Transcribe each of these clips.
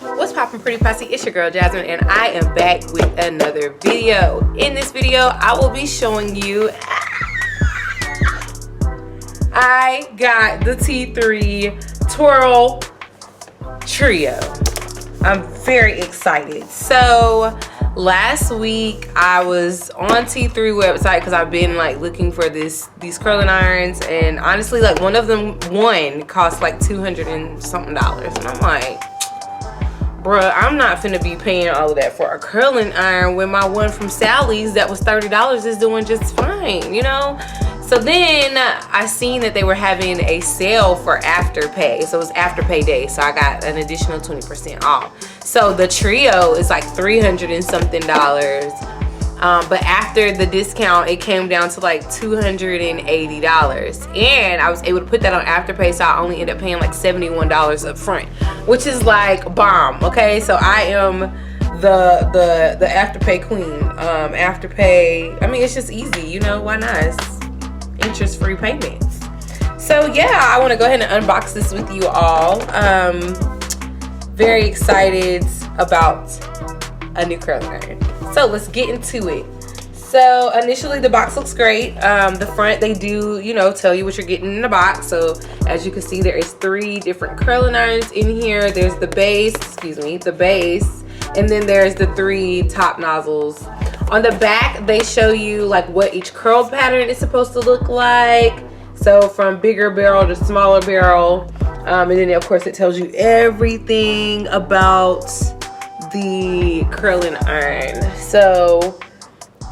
What's poppin', pretty posse? It's your girl Jasmine, and I am back with another video. In this video, I will be showing you I got the T3 Twirl Trio. I'm very excited. So last week I was on T3 website because I've been like looking for these curling irons, and honestly, like one of them cost like $200 and something, and I'm like, bruh, I'm not finna be paying all of that for a curling iron when my one from Sally's that was $30 is doing just fine, you know? So then I seen that they were having a sale for Afterpay. So it was Afterpay day. So I got an additional 20% off. So the trio is like $300 and something. But after the discount, it came down to like $280. And I was able to put that on Afterpay. So I only ended up paying like $71 up front, which is like bomb. Okay, so I am the Afterpay queen. Afterpay, I mean, it's just easy, you know, why not? It's interest-free payments. So yeah, I want to go ahead and unbox this with you all. Very excited about a new curling iron. So let's get into it. So initially the box looks great. The front, they do, you know, tell you what you're getting in the box. So as you can see, there is 3 different curling irons in here. There's the base, and then there's the 3 top nozzles. On the back, they show you like what each curl pattern is supposed to look like. So from bigger barrel to smaller barrel. And then of course it tells you everything about the curling iron. So,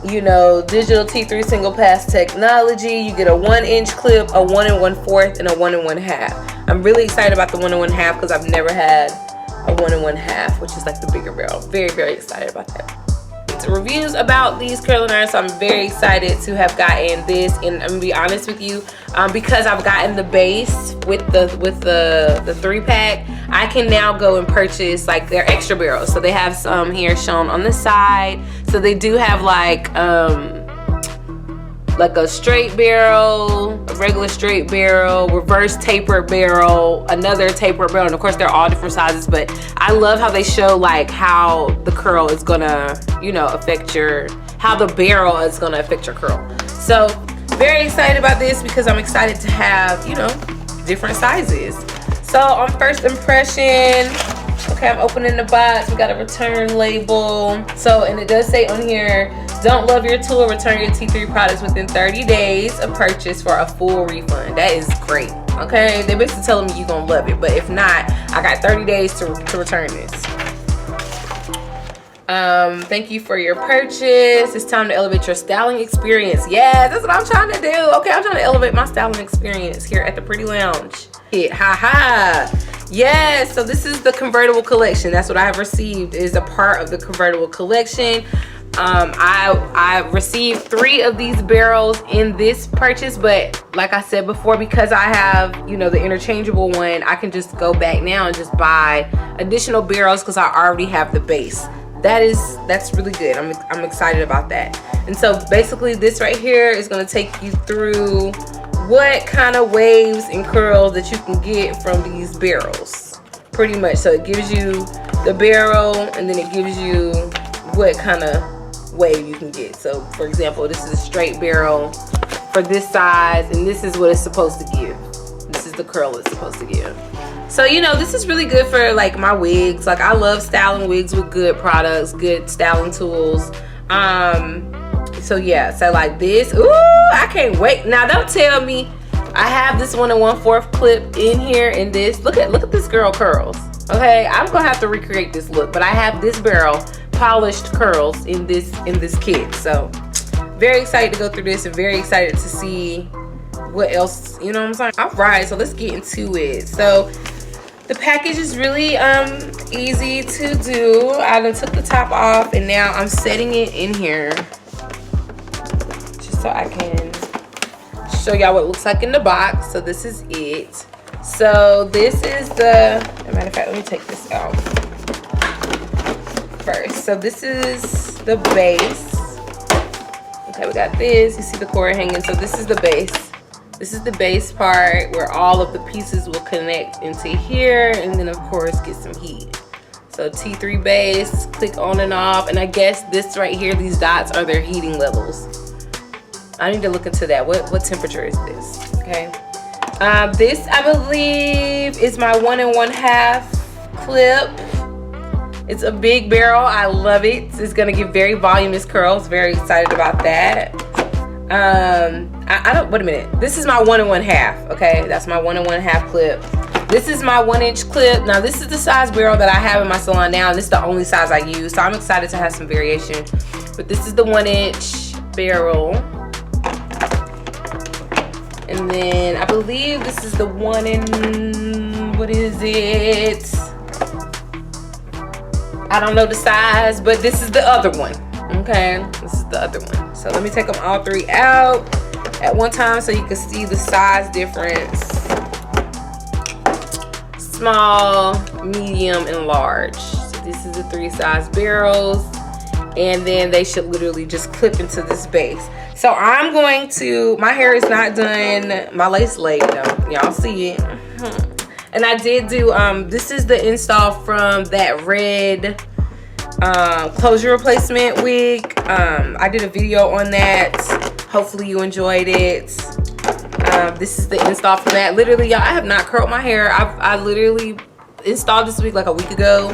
you know, digital T3 single pass technology. You get a 1-inch clip, a 1 1/4, and a 1 1/2. I'm really excited about the 1 1/2 because I've never had a 1 1/2, which is like the bigger barrel. Very, very excited about that. Reviews about these curling irons, so I'm very excited to have gotten this. And I'm gonna be honest with you, because I've gotten the base with the 3-pack, I can now go and purchase like their extra barrels. So they have some here shown on the side. So they do have like a straight barrel, a regular straight barrel, reverse tapered barrel, another tapered barrel, and of course they're all different sizes. But I love how they show like how the curl is gonna, you know, how the barrel is gonna affect your curl. So very excited about this because I'm excited to have, you know, different sizes. So on first impression, okay, I'm opening the box. We got a return label. So, and it does say on here, don't love your tool, return your T3 products within 30 days of purchase for a full refund. That is great. Okay, they basically telling me you're gonna love it, but if not, I got 30 days to return this. Thank you for your purchase. It's time to elevate your styling experience. Yeah, that's what I'm trying to do. Okay, I'm trying to elevate my styling experience here at the Pretty Lounge. Haha. Yes, so this is the convertible collection. That's what I have received, is a part of the convertible collection. I received 3 of these barrels in this purchase, but like I said before, because I have, you know, the interchangeable one, I can just go back now and just buy additional barrels because I already have the base. That's really good. I'm excited about that. And so basically this right here is going to take you through what kind of waves and curls that you can get from these barrels, pretty much. So it gives you the barrel, and then it gives you what kind of wave you can get. So for example, this is a straight barrel for this size, and this is what it's supposed to give. This is the curl it's supposed to give. So, you know, this is really good for like my wigs. Like, I love styling wigs with good products, good styling tools. So yeah, so like this, ooh, I can't wait. Now don't tell me I have this 1 1/4 clip in here, and this, look at this girl curls. Okay, I'm gonna have to recreate this look, but I have this barrel polished curls in this kit. So very excited to go through this, and very excited to see what else, you know what I'm saying? All right, so let's get into it. So the package is really easy to do. I done took the top off, and now I'm setting it in here just so I can show y'all what it looks like in the box. So this is it. So this is the, as a matter of fact, let me take this out first. So this is the base. Okay, we got this. You see the cord hanging. So this is the base. This is the base part where all of the pieces will connect into here, and then of course get some heat. So T3 base, click on and off, and I guess this right here, these dots are their heating levels. I need to look into that. What temperature is this? Okay. This I believe is my 1 1/2 clip. It's a big barrel. I love it. It's gonna give very voluminous curls. Very excited about that. I don't, wait a minute. This is my 1 1/2. Okay, that's my 1 1/2 clip. This is my 1-inch clip. Now this is the size barrel that I have in my salon now, and this is the only size I use. So I'm excited to have some variation. But this is the 1-inch barrel. And then I believe this is the one in, what is it? I don't know the size, but this is the other one. Okay, this is the other one. So let me take them all three out at one time so you can see the size difference. Small, medium, and large. So this is the 3 size barrels, and then they should literally just clip into this base. So I'm going to, my hair is not done, my lace laid though, y'all see it. And I did do, this is the install from that red closure replacement wig. I did a video on that. Hopefully you enjoyed it. This is the install from that. Literally, y'all, I have not curled my hair. I literally installed this wig like a week ago,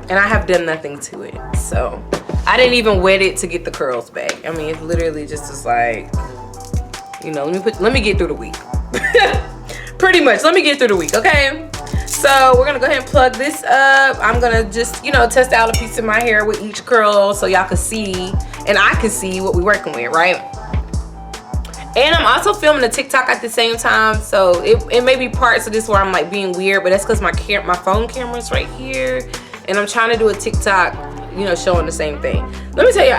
and I have done nothing to it. So I didn't even wet it to get the curls back. I mean, it literally just is like, you know, let me get through the week. Pretty much, let me get through the week, okay? So we're gonna go ahead and plug this up. I'm gonna just, you know, test out a piece of my hair with each curl so y'all can see, and I can see what we're working with, right? And I'm also filming a TikTok at the same time, so it may be parts of this where I'm like being weird, but that's because my phone camera's right here, and I'm trying to do a TikTok, you know, showing the same thing. Let me tell you,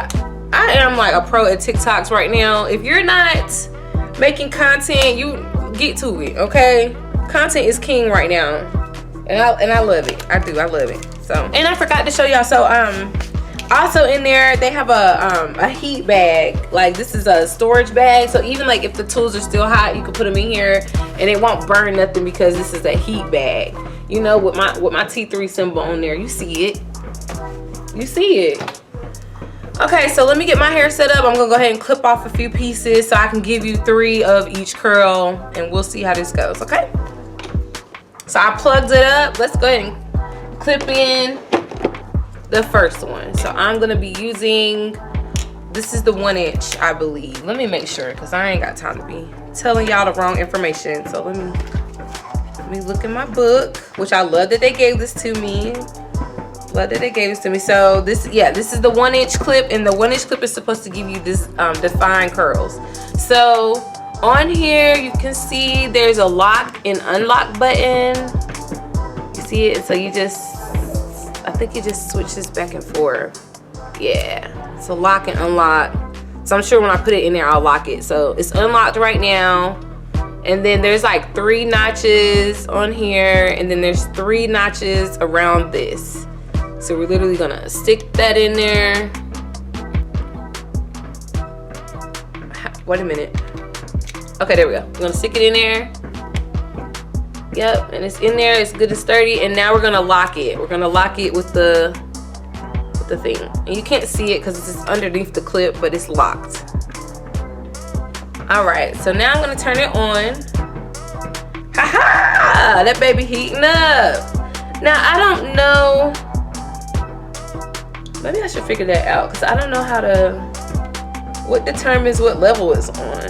I am like a pro at TikToks right now. If you're not making content, you get to it, okay? Content is king right now, and I love it. I love it. So, and I forgot to show y'all. So also in there they have a heat bag. Like, this is a storage bag, so even like if the tools are still hot, you can put them in here and it won't burn nothing because this is a heat bag, you know, with my T3 symbol on there. You see it, you see it. Okay, so let me get my hair set up. I'm gonna go ahead and clip off a few pieces so I can give you 3 of each curl, and we'll see how this goes. Okay, so I plugged it up. Let's go ahead and clip in the first one. So I'm gonna be using, this is the 1-inch, I believe. Let me make sure, because I ain't got time to be telling y'all the wrong information. So let me look in my book, which I love that they gave this to me. Love that they gave this to me. So this is the 1-inch clip, and the 1-inch clip is supposed to give you this defined curls. So on here you can see there's a lock and unlock button. You see it? So you just, I think it just switches back and forth. Yeah, so lock and unlock. So I'm sure when I put it in there, I'll lock it. So it's unlocked right now. And then there's like 3 notches on here, and then there's 3 notches around this. So we're literally gonna stick that in there. Wait a minute. Okay, there we go. We're gonna stick it in there. Yep, and it's in there. It's good and sturdy. And now we're gonna lock it. We're gonna lock it with the thing. And you can't see it because it's just underneath the clip, but it's locked. All right, so now I'm gonna turn it on. Ha-ha! That baby heating up. Now I don't know. Maybe I should figure that out, because I don't know how to, what determines what level it's on.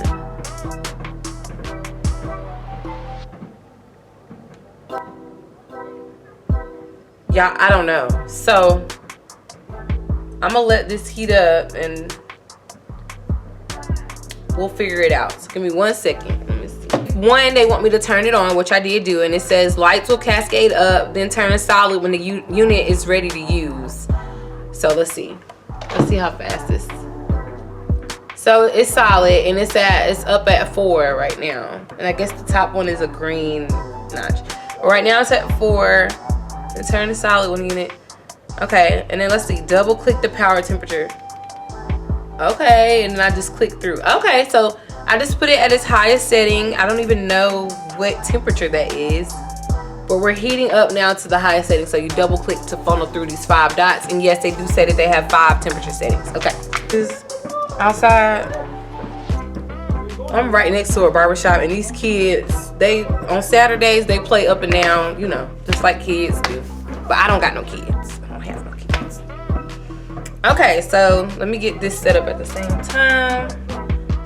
Y'all, I don't know. So I'm gonna let this heat up and we'll figure it out. So give me 1 second. Let me see. One, they want me to turn it on, which I did do, and it says lights will cascade up, then turn to solid when the unit is ready to use. So let's see how fast this. So it's solid, and it's up at 4 right now, and I guess the top one is a green notch. But right now it's at 4. And turn to solid when unit. Okay, and then let's see. Double click the power temperature. Okay, and then I just click through. Okay, so I just put it at its highest setting. I don't even know what temperature that is, but we're heating up now to the highest setting. So you double click to funnel through these 5 dots. And yes, they do say that they have 5 temperature settings. Okay, this is outside. I'm right next to a barbershop, and these kids, they on Saturdays they play up and down, you know, just like kids do. But I don't got no kids. I don't have no kids. Okay, so let me get this set up at the same time.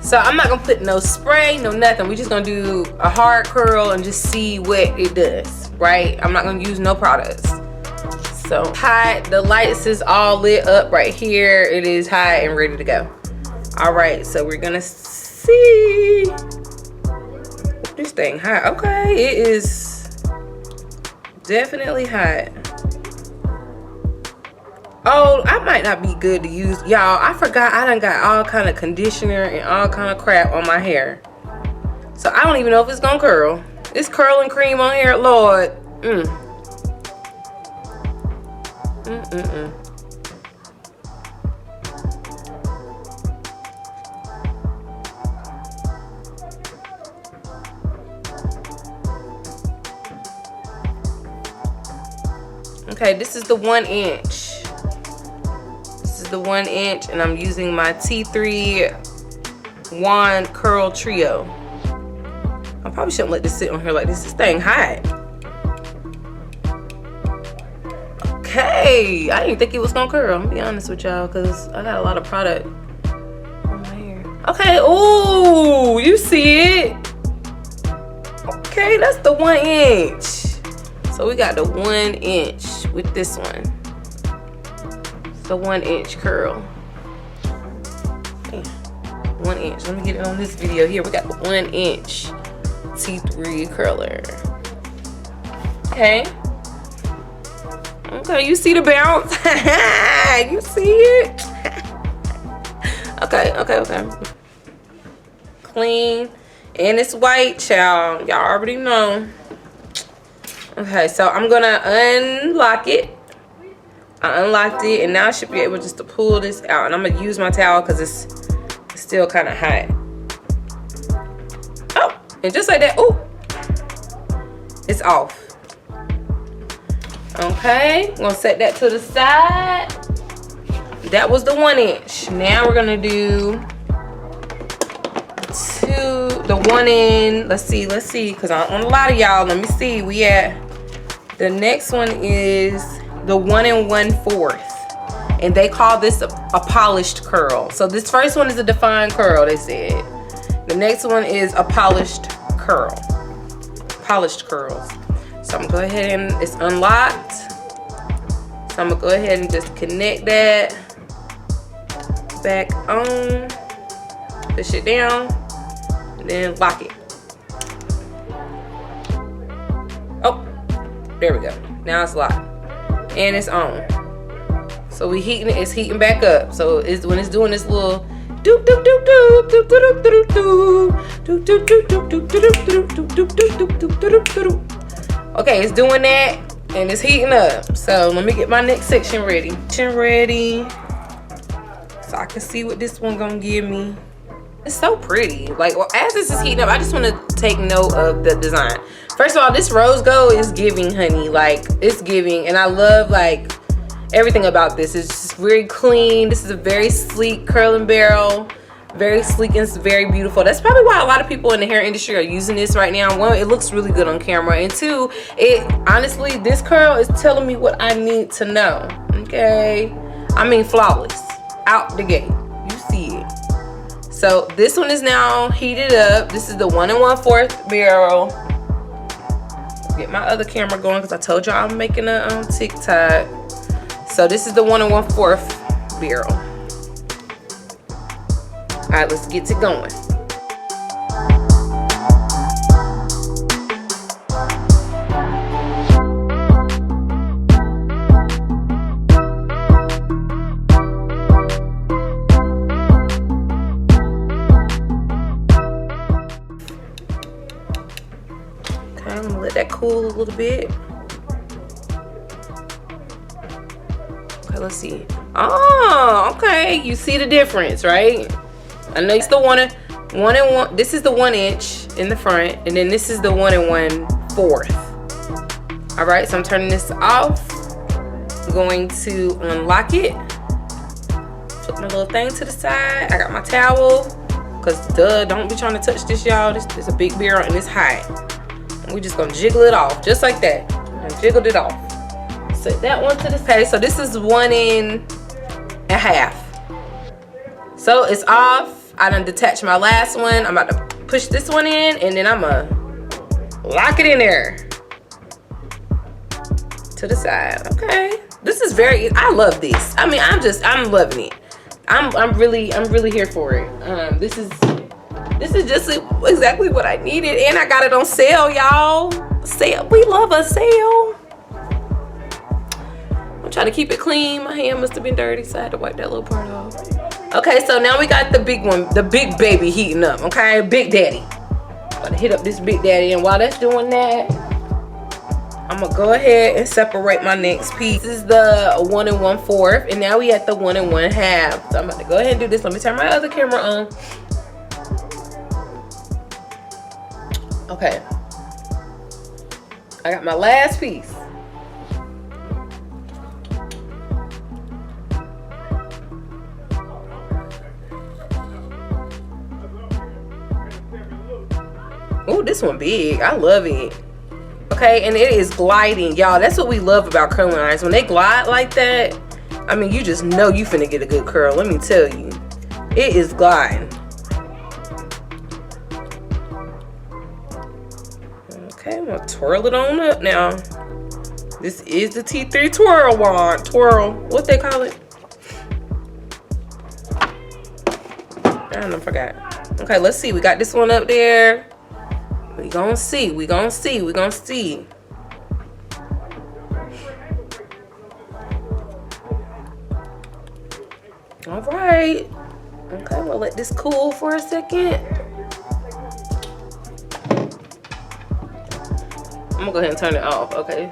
So I'm not gonna put no spray, no nothing. We're just gonna do a hard curl and just see what it does, right? I'm not gonna use no products. So hot, the lights is all lit up right here. It is hot and ready to go. All right, so we're gonna see this thing hot. Okay, it is definitely hot. Oh, I might not be good to use, y'all. I forgot I done got all kind of conditioner and all kind of crap on my hair, so I don't even know if it's gonna curl. It's curling cream on here, Lord. Okay, this is the 1 inch. The 1 inch, and I'm using my T3 wand curl trio. I probably shouldn't let this sit on here like this. This thing hot. Okay, I didn't think it was gonna curl. I'm gonna be honest with y'all, because I got a lot of product on my hair. Okay, ooh, you see it? Okay, that's the 1 inch. So we got the 1 inch with this one. The 1 inch curl. Damn. 1 inch. Let me get it on this video here. We got the 1 inch T3 curler. Okay. Okay, you see the bounce? You see it? Okay. Clean. And it's white, child. Y'all already know. Okay, so I'm gonna unlock it. I unlocked it, and now I should be able just to pull this out. And I'm gonna use my towel because it's still kind of hot. Oh, and just like that, ooh, it's off. Okay, I'm gonna set that to the side. That was the 1 inch. Now we're gonna do the 1 in. Let's see, because on a lot of y'all, let me see. We at the next one is the 1 1/4, and they call this a polished curl. So this first one is a defined curl, they said. The next one is a polished curl. Polished curls. So I'm gonna go ahead and it's unlocked. So I'm gonna go ahead and just connect that back on. Push it down, and then lock it. Oh, there we go. Now it's locked. And it's on. So we heating it, it's heating back up. So it's when it's doing this little doop doop doop doop doop doop doop doop doop doop doop doop doop doop doop doop doop. Okay, it's doing that and it's heating up. So let me get my next section ready. So I can see what this one gonna give me. It's so pretty. Like, well, as this is heating up, I just want to take note of the design. First of all, this rose gold is giving, honey. Like, it's giving, and I love like everything about this. It's just very clean. This is a very sleek curling barrel, very sleek and it's very beautiful. That's probably why a lot of people in the hair industry are using this right now. One, it looks really good on camera, and two, it honestly, this curl is telling me what I need to know. Okay, I mean, flawless out the gate. You see it. So this one is now heated up. This is the 1 1/4 barrel. Get my other camera going because I told y'all I'm making a TikTok. So this is the 1 1/4 barrel. All right, let's get it going. I'm gonna let that cool a little bit. Okay, let's see. Oh, okay. You see the difference, right? I know it's the 1 1 1. This is the 1 inch in the front, and then this is the 1 1/4. All right, so I'm turning this off. I'm going to unlock it. Put my little thing to the side. I got my towel, cause don't be trying to touch this, y'all. This is a big barrel and it's hot. And we just gonna jiggle it off, just like that. And jiggled it off. Set that one to the side. Okay, so this is 1 1/2. So it's off. I done detached my last one. I'm about to push this one in, and then I'm gonna lock it in there to the side. Okay, this is I love this. I mean, I'm loving it. I'm really here for it. This is just exactly what I needed, and I got it on sale, y'all. Sale, we love a sale. I'm trying to keep it clean. My hand must have been dirty, so I had to wipe that little part off. Okay, so now we got the big one, the big baby heating up. Okay, Big Daddy. Gotta hit up this Big Daddy, and while that's doing that, I'm gonna go ahead and separate my next piece. This is the 1 1/4, and now we at the 1 1/2. So I'm about to go ahead and do this. Let me turn my other camera on. Okay, I got my last piece. Oh, this one big. I love it. Okay, and it is gliding, y'all. That's what we love about curling irons. When they glide like that, I mean, you just know you finna get a good curl. Let me tell you, it is gliding. Okay, I'm gonna twirl it on up now. This is the T3 twirl wand. Twirl, what they call it? I don't know, I forgot. Okay, let's see. We got this one up there. We gonna see. We gonna see. We gonna see. All right. Okay, we'll let this cool for a second. I'm gonna go ahead and turn it off. Okay,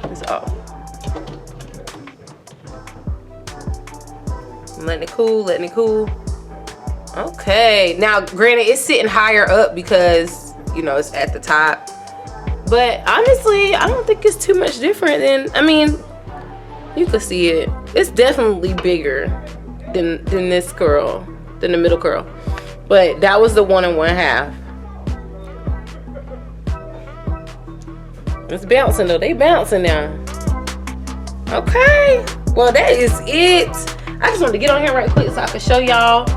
it's off. I'm letting it cool. Letting it cool. Okay. Now, granted, it's sitting higher up because, you know, it's at the top, but honestly, I don't think it's too much different than, I mean, you can see it. It's definitely bigger than this curl, than the middle curl, but that was the 1 1/2. It's bouncing though. They bouncing now. Okay, well, that is it. I just wanted to get on here right quick so I can show y'all,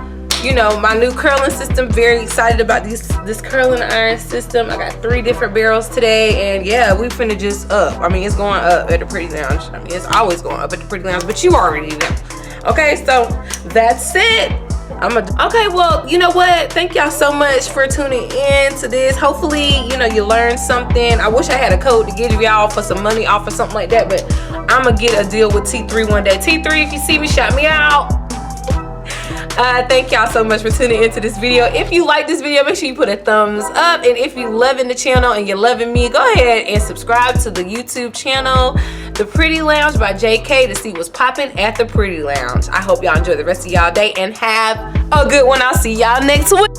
you know, my new curling system. Very excited about this curling iron system. I got 3 different barrels today, and yeah, we finna just up. I mean, it's going up at the Pretty Lounge. I mean, it's always going up at the Pretty Lounge, but you already know. Okay, so that's it. Okay, well, you know what? Thank y'all so much for tuning in to this. Hopefully, you know, you learned something. I wish I had a code to give y'all for some money off or something like that, but I'm gonna get a deal with T3 one day. T3, if you see me, shout me out. Thank y'all so much for tuning into this video. If you like this video, make sure you put a thumbs up, and if you loving the channel and you're loving me, go ahead and subscribe to the YouTube channel, The Pretty Lounge by JK, to see what's popping at the Pretty Lounge. I hope y'all enjoy the rest of y'all day and have a good one. I'll see y'all next week.